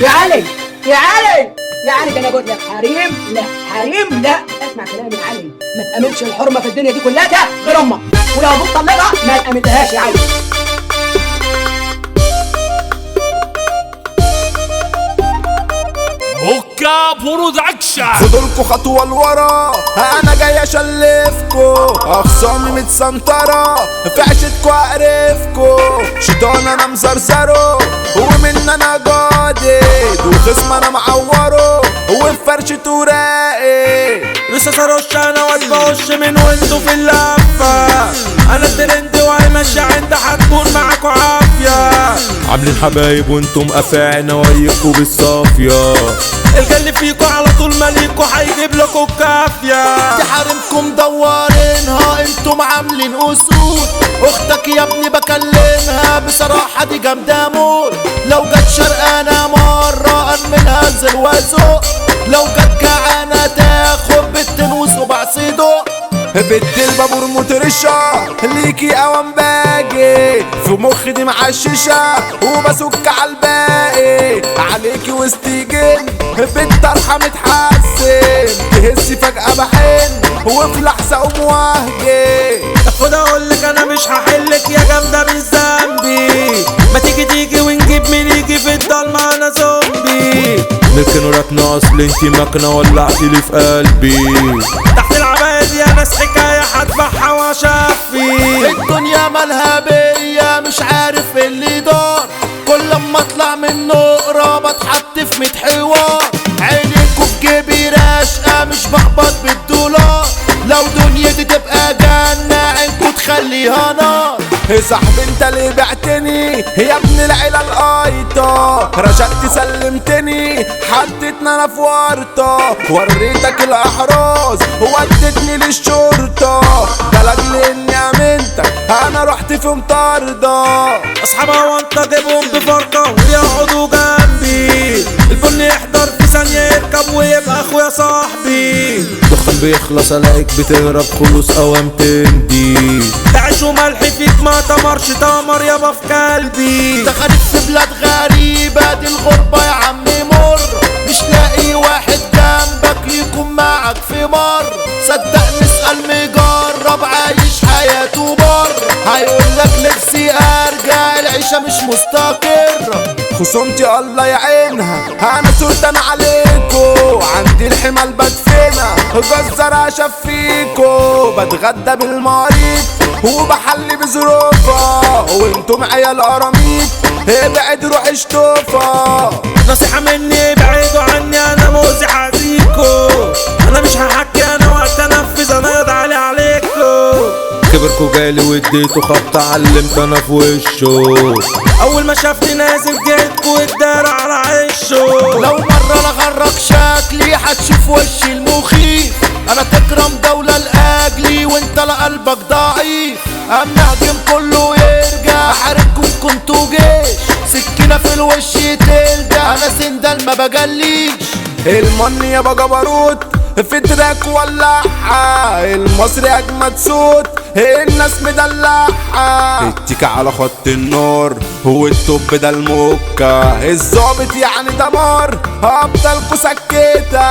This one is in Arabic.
يا علي يا علي يا علي، ده انا قلت لك حريم لا حريم لا. اسمع كلامي يا علي، ما تأمنش الحرمه في الدنيا دي كلها غير امك، ولو ابوك طلقها ما تأمنتهاش يا علي. اوكا برودكشن. خدولكوا خطوة لورا، انا جاي اشلفكوا، اخصامي متسنطرة في عشتكوا اقرفكوا، شيطان انا مزرزره ومن انا جادد، وخصم انا معوره وفي فرشته راقي. لسه رش انا واد بوش من وانتو في اللفة، انا الترند وهيمشي عند هتكون معاكوا عافية، عاملين حبايب وانتم قفاعنا ويكوا بالصافية، الجل فيكوا على طول ماليكوا هيجيب لكوا الكافية. دي حريمكم دوارينها انتم عاملين اسود، اختك يا ابني بكلمها بصراحة دي جامدة موت، لو جت شرقانة مرة انملها انزل واسوق، لو جت جعانة تاخد بالتنوس وبعصيده. بنت البابور مترشة ليكي اوام باجي، في مخي دي معششة وبسك عالباقي، عليكي وستيجن بنت ارحم متحسن، تهسي فجأة بحن وفي لحظة قوم وهجي. خد اقولك انا مش هحلك يا جامدة من ذنبي، ما تيجي ونجيب مين يجي في الضلمة انا زومبي، ممكن ركنة اصل انتي مكنة ولعتيلي في قلبي، تحت العباية دي انا حكاية هتبعها واشفي. الدنيا مالها بيا مش عارف اللي دار، كل لما اطلع من نقرة بتحط في 100 حوار، عينيكوا في جيبي راشقة مش بقبض بالدولار، لو دنيتي تبقى جنة عينكوا تخليها نار. يا صاحبي انت ليه بعتني يا ابن العيلة القايطة، رشقت سلمتني حطيتنا انا في ورطة، وريتك الاحراز ودتني للشرطة، ده لاجل اني امنتك انا رحت في مطاردة. اصحابها وانت جيبهم بفرقة ويقعدوا جنبي، البن يحضر في ثانية يركب ويبقى اخويا صاحبي، دخان بيخلص الاقيك بتهرب خلوص اوام تندي، تعيش وملح فيك ما تمرش تمر يابا في قلبي. دخلت في بلاد غريبة دي الغربة يا عمي مر، مش لاقي واحد جنبك يكون معك في مر، صدقني اسأل مجرب عايش حياته بر، هيقولك نفسي ارجع العيشة مش مستقرة. خصومتي الله يعينها انا سلطان عليكو، عندي الحمال بدفنها جزر اشفيكو، بتغدى بالمريض وبحلي بظروفها، وانتم عيال قراميط ابعد روح اشطوفها. نصيحة مني ابعدوا عني انا مؤذي حزيكو، انا مش هحكي انا وقت انفذ انا يضع عليكو، كبركو جالي واديته خبطة علمت انا في وشه، اول ما شافني نازل جيتكو اتدار على عشه، لو مرة لغرك شكلي هتشوف وشي المخيف، انا تكرم دولة لاجلي وانت لقلبك ضعيف، امنهجم كله يرجع احاربكم كنتوا جيش، سكينة في الوش تلدع انا سندل ما بجليش. المن يابا جبروت في تراك ولعها، المصري اجمد صوت الناس مدلعها، التيكة على خط النار هو التوب ده الموكا، الظابط يعني دمار افضلكوا سكتة.